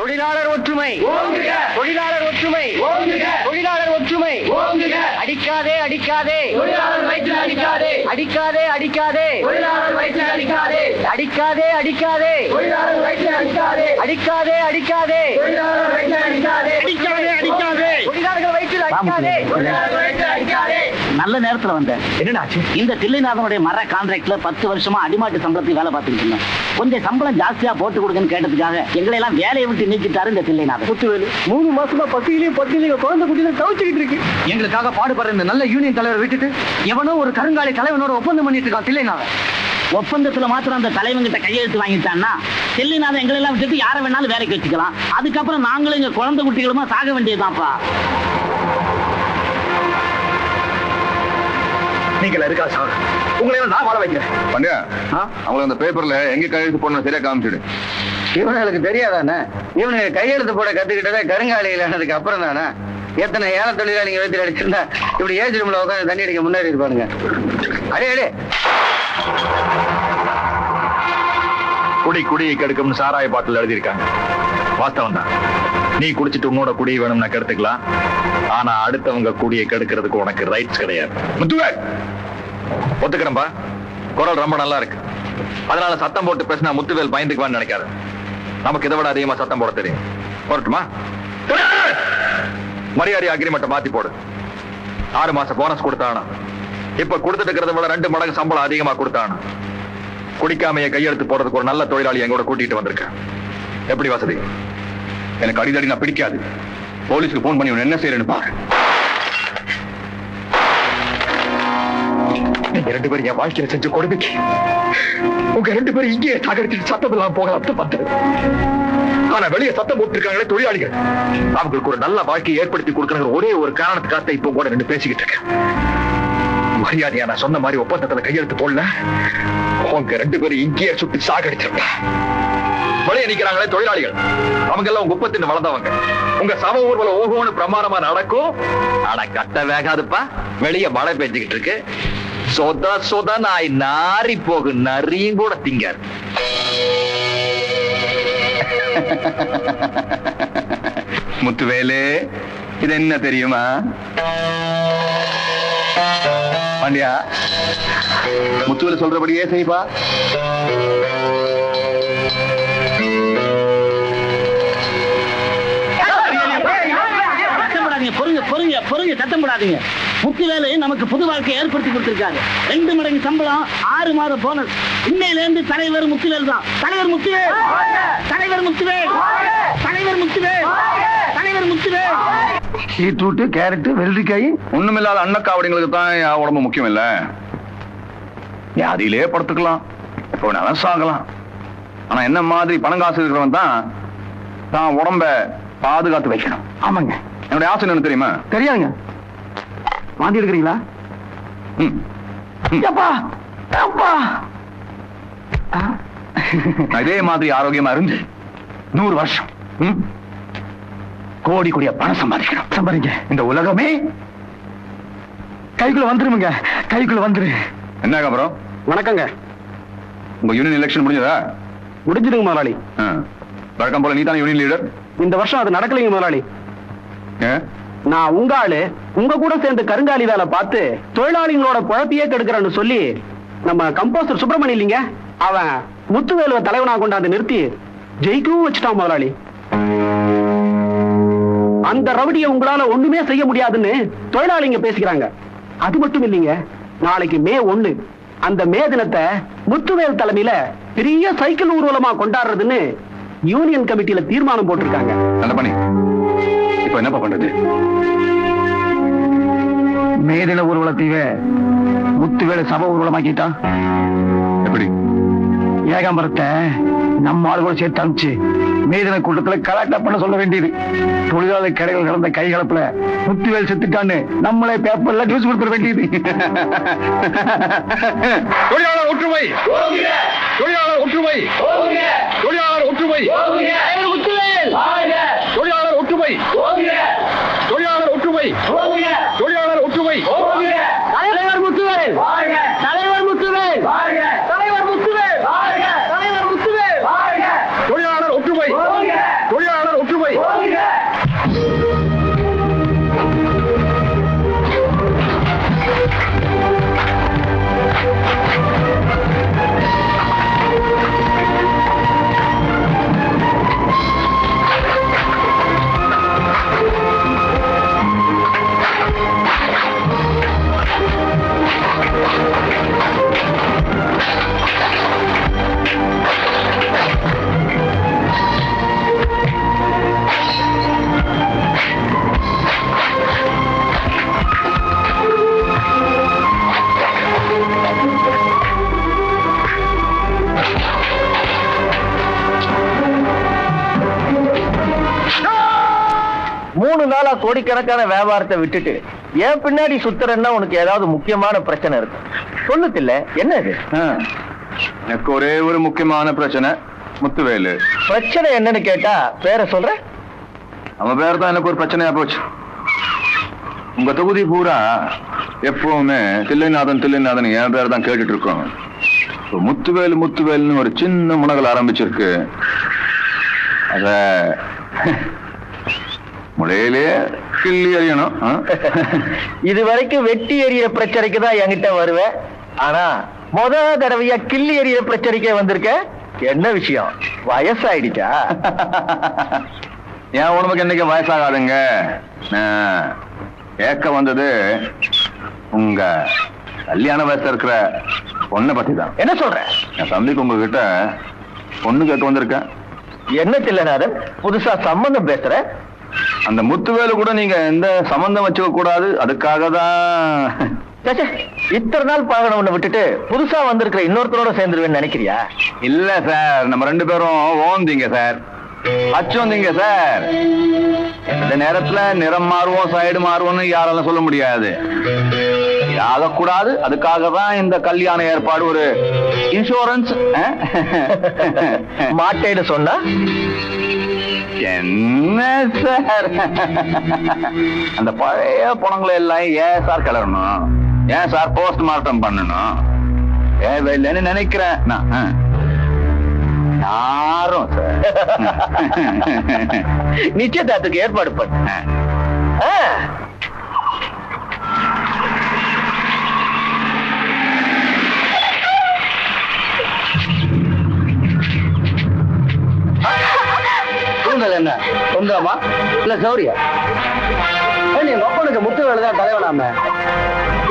தொழிலாளர் ஒற்றுமை, தொழிலாளர் ஒற்றுமை, தொழிலாளர் ஒற்றுமை. அடிக்காதே அடிக்காதே, அடிக்காதே அடிக்காதே, அடிக்காதே அடிக்காதே, அடிக்காதே அடிக்காதே, அடிக்காதே அடிக்காதே, தொழிலாளர்கள் வயிற்றில் அடிக்காதே. நல்ல நேரத்துல வந்தேன். என்னடாச்சு? இந்த தில்லைநாதனுடைய மர கான்ட்ராக்ட்ல 10 வருஷமா அடிமாட்டு சம்பளத்துக்கு வேலை பார்த்துட்டு இருந்தேன். கொஞ்சம் சம்பளம் ஜாஸ்தியா போட்டு கொடுங்கன்னு கேட்டதுக்காக எங்களை எல்லாம் வேலையை விட்டு நீக்கிட்டாரு இந்த தில்லைநாதன். முத்துவேலு 3 மாசமா பசியிலையும் பட்டியலையும் குழந்தை குட்டியிலும் தவிச்சுக்கிட்டு இருக்கு. எங்களுக்காக பாடுபடுற இந்த நல்ல யூனியன் தலைவரை விட்டுட்டு எவனோ ஒரு கருங்காலி தலைவனோட ஒப்பந்தம் பண்ணிட்டு இருக்கான் தில்லைநாதன். ஒப்பந்தத்துல மாத்திரம் அந்த தலைவங்கிட்ட கையெழுத்து வாங்கிட்டான்னா தில்லைநாதன் எங்களை எல்லாம் விட்டுட்டு யாரை வேணாலும் வேலைக்கு வச்சுக்கலாம். அதுக்கப்புறம் நாங்களும் எங்க குழந்தை குட்டிகளுமா சாக வேண்டியதுதான்ப்பா. நீங்கள இருக்கா சார், உங்களை நான் வாழ வைக்கிறேன். பண்டியா, அவங்களை அந்த பேப்பர்ல எங்க கையெழுத்து போடணும் சரியா காமிச்சிடு. இவனுக்கு தெரியாதானே? இவனுக்கு கையெழுத்து போட கத்துக்கிட்டதே கருங்காலிகள் ஆனதுக்கு அப்புறம் தானே. எத்தனை ஏழை தொழிலாளிங்க வைத்து அடிச்சிருந்தா இப்படி ஏஜ் ரூம்ல உட்காந்து தண்ணி அடிக்க முன்னேறி இருப்பானுங்க. அடே அடே, குடி குடியை கெடுக்கும்னு சாராய பாட்டில் எழுதியிருக்காங்க. வாஸ்தவம் தான். நீ குடிச்சிட்டு உன்னோட குடி வேணும்னா கெடுத்துக்கலாம். ஆனா அடுத்தவங்க குடியை கெடுக்கிறதுக்கு உனக்கு ரைட்ஸ் கிடையாது. முத்துவேல், ஒத்துக்கிறேன்பா, குரல் ரொம்ப நல்லா இருக்கு. அதனால சத்தம் போட்டு பேசினா முத்துவேல் பயந்துக்குவான்னு நினைக்காது. நமக்கு இதை விட அதிகமா சத்தம் போட தெரியும். போரட்டுமா? மரியாதை அக்ரிமெண்ட்டை மாத்தி போடு. 6 மாசம் போனஸ் கொடுத்தானா, இப்ப கொடுத்துட்டு இருக்கிறத விட 2 மடங்கு சம்பளம் அதிகமா கொடுத்தானா. குடிக்காமைய கையெழுத்து போடுறதுக்கு ஒரு நல்ல தொழிலாளி எங்கூட கூட்டிட்டு வந்திருக்கேன். எப்படி வசதி? எனக்கு அடிதடி நான் பிடிக்காது. போலீஸுக்கு போன் பண்ணி என்ன செய்யறேன்னு பாரு. நீங்க 2 பேரும் என் வாழ்க்கையில செஞ்ச கொடுமைக்கு உங்க 2 பேரும் இங்கேயே சாகடிச்சுட்டு சத்தம் இல்லாம போகலாம் பார்த்தேன். ஆனா வெளியே சத்தம் போட்டுருக்காங்களே தொழிலாளிகள், அவங்களுக்கு ஒரு நல்ல வாழ்க்கையை ஏற்படுத்தி கொடுக்கணுங்கிற ஒரே ஒரு காரணத்துக்காக இப்போ கூட 2 பேசிக்கிட்டு இருக்கேன். மரியாதையா நான் சொன்ன மாதிரி ஒப்பந்தத்துல கையெழுத்து போடல, உங்க 2 பேரும் இங்கேயே சுட்டு சாகடிச்சிருப்பேன். வெளியே நிக்கிறாங்களே தொழிலாளிகள், அவங்க எல்லாம் உங்க உப்பத்தின் வளர்ந்தவங்க. உங்க சம ஊர்வலம் ஓகோன்னு பிரமாணமா நடக்கும். ஆனா கட்ட வேகாதுப்பா. வெளியே மழை பெஞ்சுக்கிட்டு இருக்கு. சொத சொத நாய் நாரி போகு நரியும் கூட திங்காரு. முத்துவேலு, இது என்ன தெரியுமா? பாண்டியா, முத்துவேலு சொல்றபடியே செய்ப்பா. பொறுங்க பொறுங்க பொறுங்க, சத்தம் போடாதீங்க. முத்துவேலு நமக்கு புது வாழ்க்கையை ஏற்படுத்தி கொடுத்திருக்காரு. 2 மடங்கு சம்பளம், 6 மாத போனஸ். இன்னையில இருந்து தலைவர் முத்துவேல் தான். தலைவர் முத்துவேல், தலைவர் முத்துவேல், தலைவர் முத்துவேல், தலைவர் முத்துவேல். பீட்ரூட், கேரட், வெள்ளரிக்காய், ஒண்ணுமில்லாத அன்னக்காவடிங்களுக்கு தான் உடம்பு முக்கியம் இல்ல. வியாதியிலே படுத்துக்கலாம், எப்ப வேணாலும் சாகலாம். ஆனா என்ன மாதிரி பணம் காசு இருக்கிறவன் தான் உடம்ப பாதுகாத்து வைக்கணும். ஆமாங்க. என்னுடைய ஆசை என்ன தெரியுமா? தெரியாதுங்க. வாந்தி எடுக்கிறீங்களா? இதே மாதிரி ஆரோக்கியமா இருந்து 100 வருஷம் கோடி கோடியா பணம் சம்பாதிக்கணும். சம்பாதிங்க. இந்த உலகமே கைக்குள்ள வந்துருமுங்க, கைக்குள்ள வந்துரு. என்ன அப்புறம்? வணக்கங்க. உங்க யூனியன் எலெக்ஷன் முடிஞ்சதா? முடிஞ்சிடுங்க முதலாளி. வழக்கம் போல நீ தானே யூனியன் லீடர். இந்த வருஷம் அது நடக்கலைங்க முதலாளி. நான் உங்க ஆளு உங்க கூட சேர்ந்து கருங்காலி வேலை பார்த்து தொழிலாளிகளோட குழப்பையே கெடுக்கிறேன்னு சொல்லி நம்ம கம்போசர் சுப்பிரமணியம் இல்லைங்க, அவன் முத்துவேலுவ தலைவனா கொண்டாந்து நிறுத்தி ஜெயிக்கவும் வச்சுட்டான் முதலாளி. அந்த ரவுடியை உங்களால ஒண்ணுமே செய்ய முடியாதுன்னு தொழிலாளிங்க பேசிக்கிறாங்க. அது மட்டும் இல்லைங்க, நாளைக்கு மே 1, அந்த மே தினத்தை முத்துவேல் தலைமையில பெரிய சைக்கிள் ஊர்வலமா கொண்டாடுறதுன்னு யூனியன் கமிட்டியில தீர்மானம் போட்டிருக்காங்க. நல்ல பண்ணி. இப்ப என்னப்பா பண்றது? மேதின ஊர்வலத்தையே முத்துவேலு சபை ஊர்வலமாக்கிட்டான். எப்படி? ஏகாம்பரத்தை நம்ம ஆளுகளை சேர்த்து அனுப்பிச்சு மேதின கூட்டத்துல கலாட்டா பண்ண சொல்ல வேண்டியது. தொழிலாளி கடைகள் கடந்த கைகலப்புல முத்துவேல் செத்துட்டான்னு நம்மளே பேப்பர்ல நியூஸ் கொடுத்துட வேண்டியது. தொழிலாளர் ஒற்றுமை, தொழிலாளர் ஒற்றுமை, தொழிலாளர் ஒற்றுமை, தொழிலாளர் ஒற்றுமை, தொழிலாளர் ஒற்றுமை, தொழிலாளர் ஒற்றுமை. தலைவர் முத்துவேல், தலைவர் முத்துவேல், தலைவர் முத்துவேல், தலைவர் முத்துவேல், தொழிலாளர் ஒற்றுமை, தொழிலாளர் 3 நாளா கோடிக்கணக்கான வியாபாரத்தை விட்டுட்டு ஏன் பின்னாடி சுத்துறன்னா உனக்கு ஏதாவது முக்கியமான பிரச்சனை இருக்கு சொல்லுத்தில்ல என்ன இது எனக்கு ஒரே ஒரு முக்கியமான பிரச்சனை முத்துவேலு. பிரச்சனை என்னன்னு கேட்டா பேரை சொல்ற. அவன் பேர் தான் எனக்கு ஒரு பிரச்சனையா போச்சு. உங்க தொகுதி பூரா எப்பவுமே தில்லைநாதன் என் பேர் தான் கேட்டுட்டு இருக்கோம். முத்துவேலு முத்துவேலுன்னு ஒரு சின்ன முனகல் ஆரம்பிச்சிருக்கு. அத முளையிலே கிள்ளி எறியணும். இது வரைக்கும் வெட்டி எறிய பிரச்சனைக்கு தான் என்கிட்ட வருவேன். ஆனா தடவையா கிள்ளி எறிய பிரச்சனைக்கே வந்திருக்க. என்ன விஷயம்? வயசாயிடுச்சா? என் உடம்புக்கு என்னைக்கு வயசாகாதுங்க. கேட்க வந்தது உங்க கல்யாண வயசுல இருக்கிற பொண்ணை பத்தி தான். என்ன சொல்ற? என் தம்பிக்கு உங்ககிட்ட பொண்ணு கேட்க வந்திருக்கேன். என்ன தில்லைநாதன் புதுசா சம்பந்தம் பேசுற? அந்த முத்துவேலு கூட நீங்க எந்த சம்பந்தம் வச்சுக்க கூடாது, அதுக்காக தான். இத்தனை நாள் பழகணவனை விட்டுட்டு புதுசா வந்திருக்கிற இன்னொருத்தரோட சேர்ந்துருவேன்னு நினைக்கிறியா? இல்ல சார், நம்ம 2 பேரும் ஓந்தீங்க சார், அச்சோந்தீங்க சார். இந்த நேரத்துல நிறம் மாறுவோம் சைடு மாறுவோம்னு யாராலும் சொல்ல முடியாது. ஆகக்கூடாது, அதுக்காக தான் இந்த கல்யாண ஏற்பாடு, ஒரு இன்சூரன்ஸ். மாட்டேன்னு சொன்னா என்ன சார், அந்த பழைய பணங்களை எல்லாம் ஏன் சார் கிளறணும்? ஏன் சார் போஸ்ட்மார்ட்டம் பண்ணணும்? தேவையில்லைன்னு நினைக்கிறேன் நான். யாரும் சார் நிச்சயதார்த்தத்துக்கு ஏற்பாடு பண்ண. என்ன சொந்தமா இல்ல சௌரியா? நீ ஒப்பனுக்கு முத்துவேலு தான் தலைவனாம,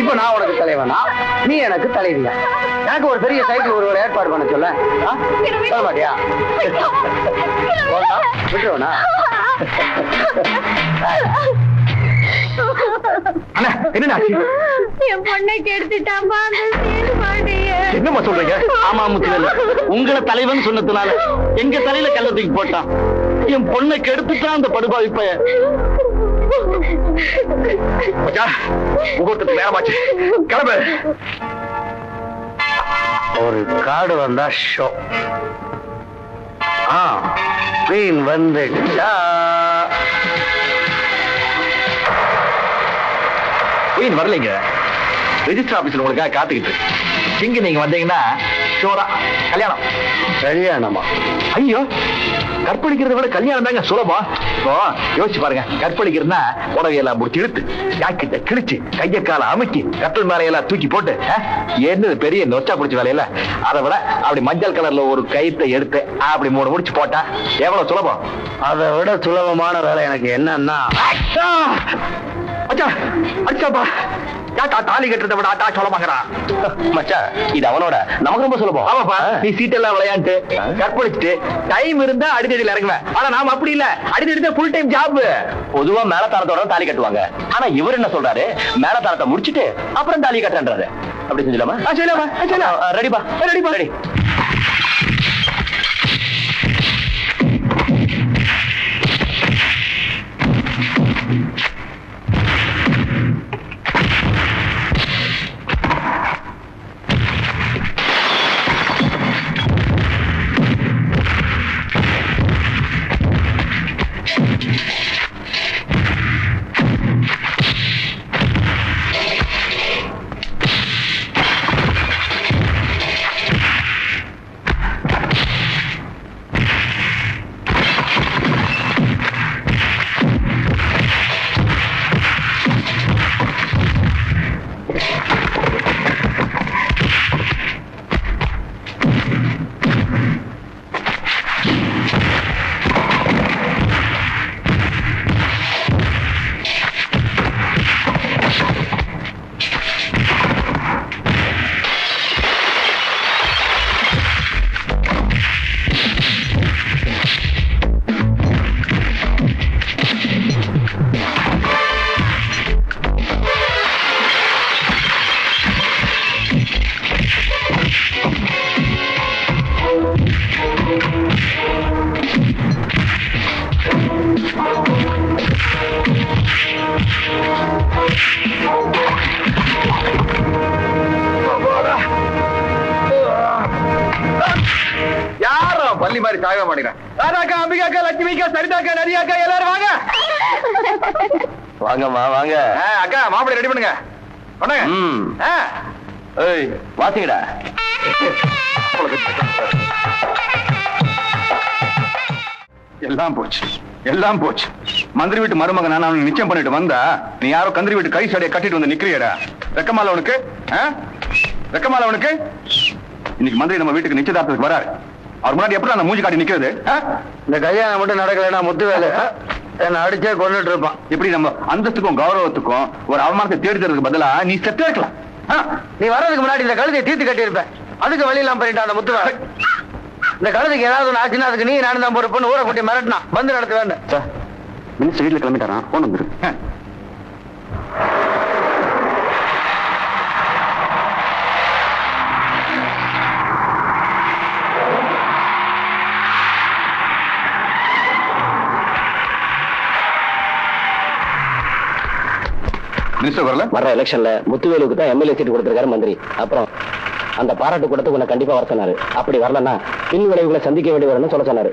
இப்ப நான் உனக்கு தலைவனா, நீ எனக்கு தலைவியா? எனக்கு ஒரு பெரிய சைக்கிள் ஒரு ஏற்பாடு பண்ண சொல்ல சொல்ல மாட்டியா? விட்டுருவனா? என் பொண்ணை கெடுத்துட்டாமா. என்னமா சொல்றீங்க? ஆமா முத்துவேலு, உங்களை தலைவன் சொன்னதுனால எங்க தலையில கல்ல தூக்கி போட்டான். என் பொண்ணை கெடுத்துட்டான் அந்த படுபாவி பையன். முகூர்த்தத்துக்கு நேரமாச்சு, கிளம்பு. ஒரு கார்டு வந்தா ஷோ. ஸ்கிரீன் வந்துட்டா. குயின் வரலைங்க, ரெஜிஸ்டர் ஆபீஸ்ல உங்களுக்காக காத்துக்கிட்டு. இங்க நீங்க வந்தீங்கன்னா ஷோரா கல்யாணம். கல்யாணமா? ஐயோ, கற்பழிக்கிறத விட கல்யாணம் தாங்க சுலபம். இப்போ யோசிச்சு பாருங்க, கற்பழிக்கிறதுனா உடவையெல்லாம் முடிச்சு இழுத்து ஜாக்கெட்டை கிழிச்சு கைய கால அமுக்கி கட்டல் மேலையெல்லாம் தூக்கி போட்டு என்ன பெரிய நொச்சா பிடிச்ச வேலையில, அதை விட அப்படி மஞ்சள் கலர்ல ஒரு கயித்தை எடுத்து அப்படி 3 முடிச்சு போட்டா எவ்வளவு சுலபம். அதை விட சுலபமான வேலை எனக்கு என்னன்னா, அடிச்சாப்பா தாலி கட்டுறத விட ஆட்டா சொல்லமாங்கிறான். மச்சா, இது அவனோட, நமக்கு ரொம்ப சுலபம். ஆமாப்பா, நீ சீட்டெல்லாம் விளையாண்டு கற்பழிச்சுட்டு டைம் இருந்தா அடித்தடியில் இறங்குவேன். ஆனா நாம அப்படி இல்ல, அடித்தடி ஃபுல் டைம் ஜாப். பொதுவா மேலத்தாரத்தோட தாலி கட்டுவாங்க. ஆனா இவர் என்ன சொல்றாரு, மேலத்தாரத்தை முடிச்சிட்டு அப்புறம் தாலி கட்டுறாரு. அப்படி செஞ்சலாமா? ரெடிப்பா, ரெடிப்பா, ரெடி. பள்ளி மாதிரி சாக மாட்டேங்கிறேன். ராதாக்கா, அம்பிகாக்கா, லட்சுமிக்கா, சரிதாக்கா, நரியாக்கா எல்லாரும் வாங்க. வாங்கம்மா வாங்க. அக்கா மாப்பிள்ளை ரெடி பண்ணுங்க. பண்ணுங்க. ஏய் வாசிங்கடா. எல்லாம் போச்சு, எல்லாம் போச்சு. மந்திரி வீட்டு மருமகன் நான் அவனுக்கு நிச்சயம் பண்ணிட்டு வந்தா நீ யாரோ கந்திரி வீட்டு கை சடையை கட்டிட்டு வந்து நிக்கிறியடா. வெக்கமால உனக்கு? வெக்கமால உனக்கு? இன்னைக்கு மந்திரி நம்ம வீட்டுக்கு நிச்சயதார்த்தத்துக்கு வராரு. அவர் முன்னாடி எப்படி அந்த மூஞ்சி காட்டி நிக்கிறது? இந்த கல்யாணம் மட்டும் நடக்கலன்னா முத்துவேலு என்ன அடிச்சே கொண்டுட்டு இருப்பான். இப்படி நம்ம அந்தஸ்துக்கும் கௌரவத்துக்கும் ஒரு அவமானத்தை தேடிக்கிறதுக்கு பதிலா நீ செத்து இருக்கலாம். நீ வர்றதுக்கு முன்னாடி இந்த கழுதையை தீர்த்து கட்டி இருப்பேன். அதுக்கு வழி இல்லாம பண்ணிட்டான் அந்த முத்துவேலு. இந்த கழுதைக்கு ஏதாவது ஒன்று ஆச்சுன்னா அதுக்கு நீ நானும் தான் பொறுப்புன்னு ஊரை கூட்டி மிரட்டினா வந்து நடத்த வேண்டாம். மினிஸ்டர் வீட்டுல கிளம்பிட்டாரான். போன் வந்துரு. மினிஸ்டர் வரல? வர்ற எலெக்ஷன்ல முத்துவேலுக்கு தான் எம்எல்ஏ சீட் கொடுத்திருக்காரு மந்திரி. அப்புறம் அந்த பாராட்டு கூடத்துக்கு உன்னை கண்டிப்பா வர சொன்னாரு. அப்படி வரலன்னா பின் விளைவுகளை சந்திக்க வேண்டி வரும்னு சொல்ல சொன்னாரு.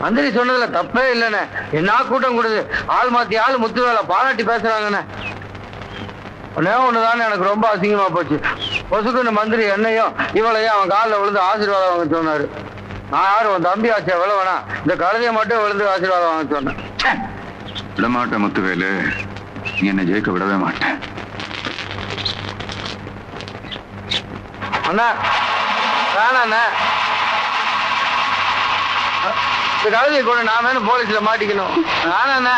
மந்திரி சொன்னதுல தப்பே இல்லைண்ணே. என்ன கூட்டம் கொடுது, ஆள் மாத்தி ஆள் முத்துவேலை பாராட்டி பேசுறாங்கண்ணே. ஒன்னே ஒண்ணுதானே எனக்கு ரொம்ப அசிங்கமா போச்சு. பொசுக்குன்னு மந்திரி என்னையும் இவளையும் அவன் காலில் விழுந்து ஆசீர்வாதம் வாங்க சொன்னாரு. நான் யாரும் உன் தம்பி ஆச்சா விழவனா, இந்த கழுதையை மட்டும் விழுந்து ஆசீர்வாதம் வாங்க சொன்னேன். விடமாட்டேன் முத்துவேலு, நீ என்ன ஜெயிக்க விடவே மாட்டேன். அண்ணா வேணாண்ணே, இந்த கழுதையை கூட நான் வேணும் போலீஸ்ல மாட்டிக்கணும். வேணாண்ணே.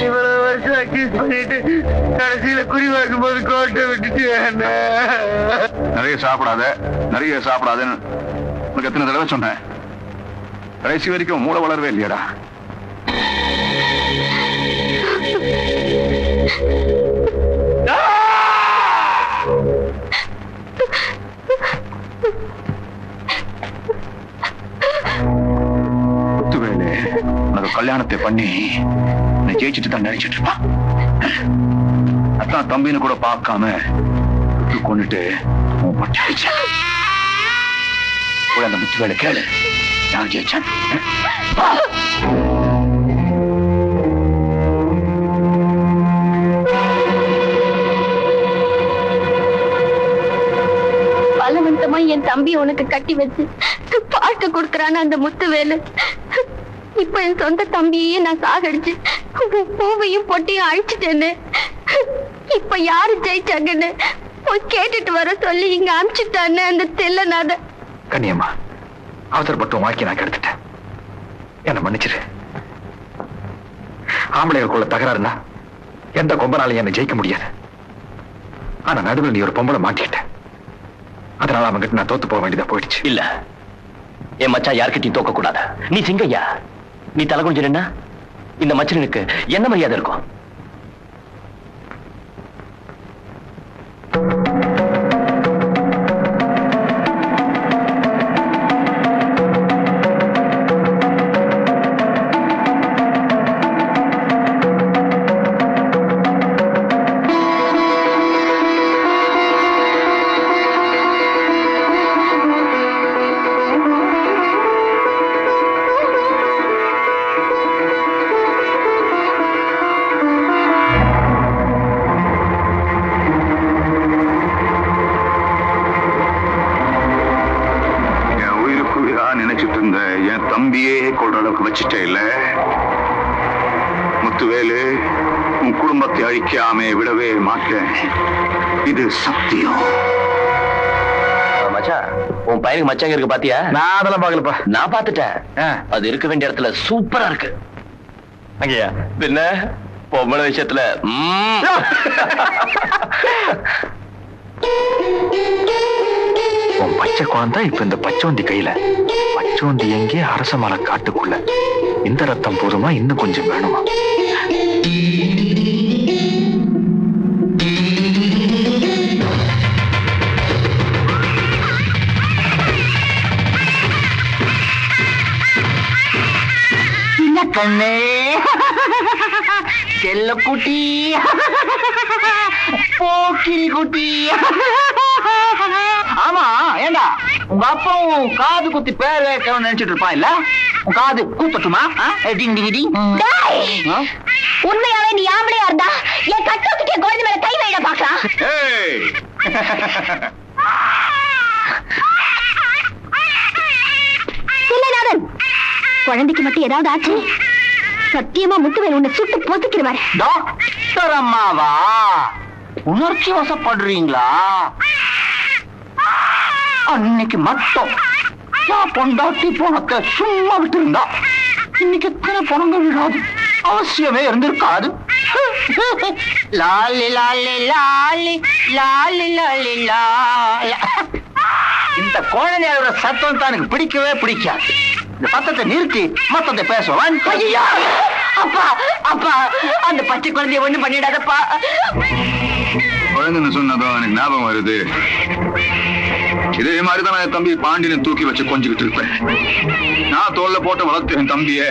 இவ்வளவு வருஷம் அக்யூஸ் பண்ணிட்டு கடைசியில குறி வாக்கும் போது கோட்டை விட்டுட்டு நிறைய சாப்பிடாதன்னு உனக்கு எத்தனை தடவை சொன்னேன். கடைசி வரைக்கும் மூளை வளரவே இல்லையாடா. முத்துவேலு உனக்கு கல்யாணத்தை பண்ணி நீ ஜெயிச்சுட்டு தான் நினைச்சிட்டு இருப்பான். அதான் தம்பின்னு கூட பார்க்காம கொண்டுட்டு அந்த முத்துவேலு கேளு, யார் ஜெயிச்சான்? பலவந்தமா என் தம்பி உனக்கு கட்டி வச்சு பாட்டு கொடுக்கறான்னு அந்த முத்துவேலு. இப்ப என் சொந்த தம்பியே நான் சாகடிச்சு பூவையும் பொட்டையும் அழிச்சிட்டேன்னு இப்ப யாரு ஜெயிச்சாங்கன்னு போய் கேட்டுட்டு வர சொல்லி இங்க அனுப்பிச்சுட்டான்னு அந்த தெல்லநாத. கண்ணியம்மா, அவசரப்பட்டு வாக்கி நான் கெடுத்துட்டேன், என்ன மன்னிச்சிரு. ஆம்பளைகளுக்குள்ள தகராறுனா எந்த கொம்பனாலையும் என்ன ஜெயிக்க முடியாது. ஆனா நடுவில் நீ ஒரு பொம்பளை மாட்டிக்கிட்ட, அதனால அவங்கிட்ட நான் தோத்து போக வேண்டியதா போயிடுச்சு. இல்ல, என் மச்சான் யார்கிட்டையும் தோக்க கூடாது. நீ சிங்கையா, நீ தலை குனிஞ்சிருந்தா இந்த மச்சனுக்கு என்ன மரியாதை இருக்கும்? தம்பியே கொள்ற அளவுக்கு வச்சுட்டே இல்ல முத்துவேலு. உன் குடும்பத்தை அழிக்காம விடவே மாட்டேன், இது சத்தியம். மச்சான், உன் பையனுக்கு மச்சாங்க இருக்கு பாத்தியா? நான் அதெல்லாம் பாக்கலப்பா. நான் பாத்துட்டேன். அது இருக்க வேண்டிய இடத்துல சூப்பரா இருக்கு. அங்கயா பின்ன பொம்பளை விஷயத்துல உன் பச்சை குழந்தை இப்ப இந்த பச்சோந்தி கையில. பச்சோந்தி எங்கே? அரச மலை காட்டுக்குள்ள. இந்த ரத்தம் போதுமா? இன்னும் கொஞ்சம் வேணுமா? கண்ணே செல்ல குட்டி, போக்கிரி குட்டி. ஆமா, ஏண்டா உங்க அப்பாவும் காது குத்தி பேர் வைக்கணும்னு நினைச்சிட்டு இருப்பான் இல்ல? உன் காது கூப்பட்டுமா? உண்மையாவே நீ ஆம்பளையா இருந்தா என் கட்டத்துக்கே குழந்தை மேல கை வைட பாக்கலாம். இல்லநாதன், குழந்தைக்கு மட்டும் ஏதாவது ஆச்சு சத்தியமா முத்துவேல் உன்னை சுட்டு பொசுக்கிடுவாரு. டாக்டர் அம்மாவா? உணர்ச்சி வசப்படுறீங்களா? அன்னைக்கு மட்டும் நான் பொண்டாட்டி பணத்தை சும்மா விட்டு இருந்தா இன்னைக்கு எத்தனை பணங்கள் விடாது, அவசியமே இருந்திருக்காது. லாலி லாலி லாலி லாலி லாலி லாலி. இந்த குழந்தையோட சத்தம் தான் எனக்கு பிடிக்கவே பிடிக்காது. இந்த சத்தத்தை நிறுத்தி மொத்தத்தை பேசுவான். அப்பா அப்பா, அந்த பச்சை குழந்தைய ஒண்ணு பண்ணிடாதப்பா. குழந்தைன்னு சொன்னதும் எனக்கு ஞாபகம் வருது. இதே மாதிரிதான் என் தம்பி பாண்டியனை தூக்கி வச்சு கொஞ்சிக்கிட்டு இருப்பேன். நான் தோல்ல போட்டு வளர்த்து என் தம்பிய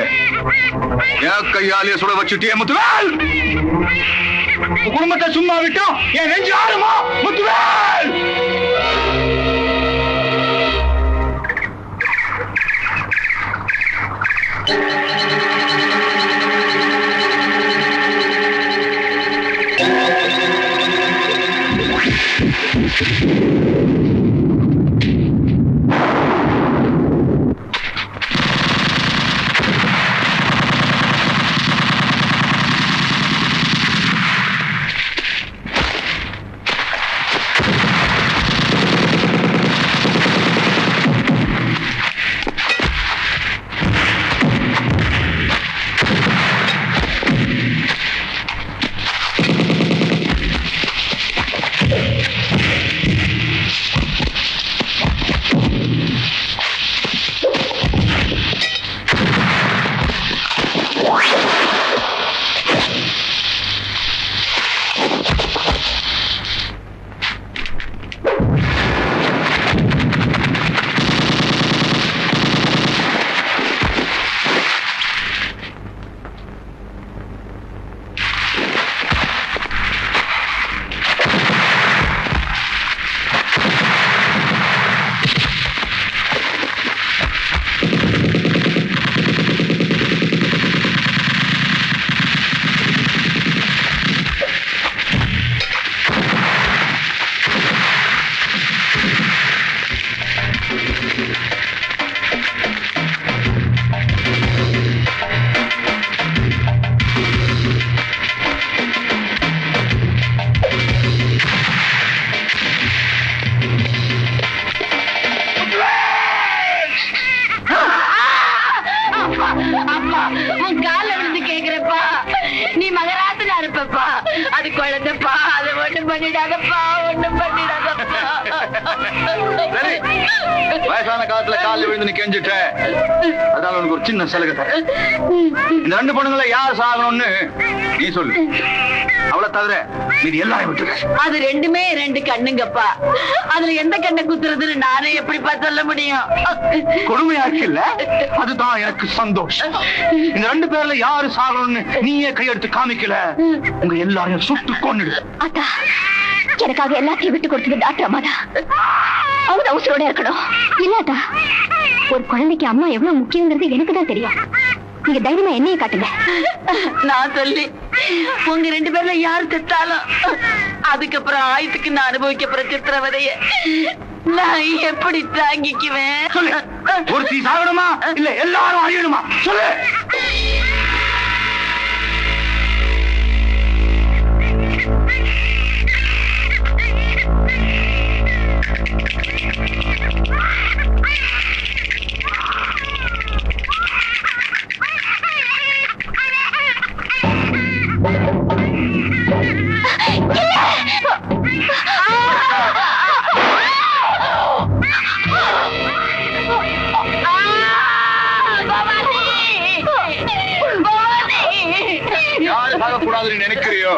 என் கையாலேயே சுட வச்சுட்டே முத்துவேல். குடும்பத்தை சும்மா விட்டோம் என் நெஞ்சு ஆறுமா முத்துவேல். அது குழந்தைப்பா, அதை ஒண்ணும் பண்ணிடாதப்பா, ஒண்ணும் பண்ணிடாதப்பா. வயசான காலத்துல காலில் விழுந்து நீ கெஞ்சிட்ட, அதனால உனக்கு ஒரு சின்ன சலுகை தரேன். இந்த ரெண்டு பொண்ணுங்களை யார் சாகணும்னு நீ சொல்லு, அவளை தவிர மீதி எல்லாரும் விட்டுருக்க. அது ரெண்டுமே ரெண்டு கண்ணுங்கப்பா, அதுல எந்த கண்ணை குத்துறதுன்னு நானே எப்படிப்பா சொல்ல முடியும்? கொடுமையாச்சு இல்ல, அதுதான் எனக்கு சந்தோஷம். இந்த ரெண்டு பேர்ல யாரு சாகணும்னு நீயே கையெடுத்து காமிக்கல, உங்க எல்லாரையும் சுட்டு கொன்னுடு. அத்தா, எனக்காக எல்லாத்தையும் விட்டு கொடுத்தது டாக்டர் அம்மா தான். அவங்க அவசரோட இருக்கணும். இல்லாதா ஒரு குழந்தைக்கு அம்மா எவ்வளவு முக்கியங்கிறது எனக்கு தான் தெரியும். நீங்க தைரியமா என்னைய காட்டுங்க. நான் சொல்லி உங்க ரெண்டு பேர்ல யாரு செத்தாலும் அதுக்கப்புறம் ஆயுத்துக்கு நான் அனுபவிக்க போற சித்திரவதைய நான் எப்படி தாங்கிக்குவேன்? ஒருத்தி சாகணுமா இல்ல எல்லாரும் அழியணுமா சொல்லு. யாரு சாகக்கூடாதுன்னு நினைக்கிறியோ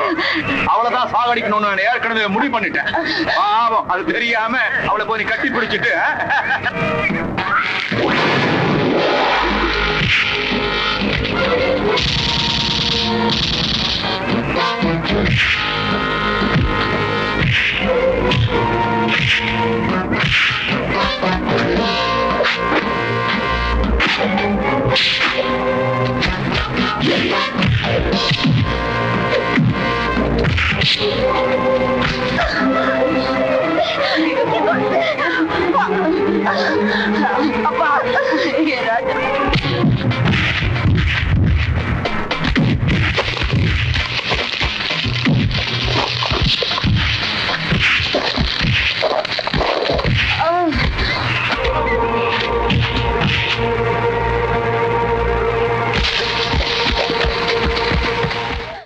அவளைதான் சாகடிக்கணும்னு நான் ஏற்கனவே முடிவு பண்ணிட்டேன். பாவம், அது தெரியாம அவளை போய் நீ கட்டி பிடிச்சிட்டு அப்பா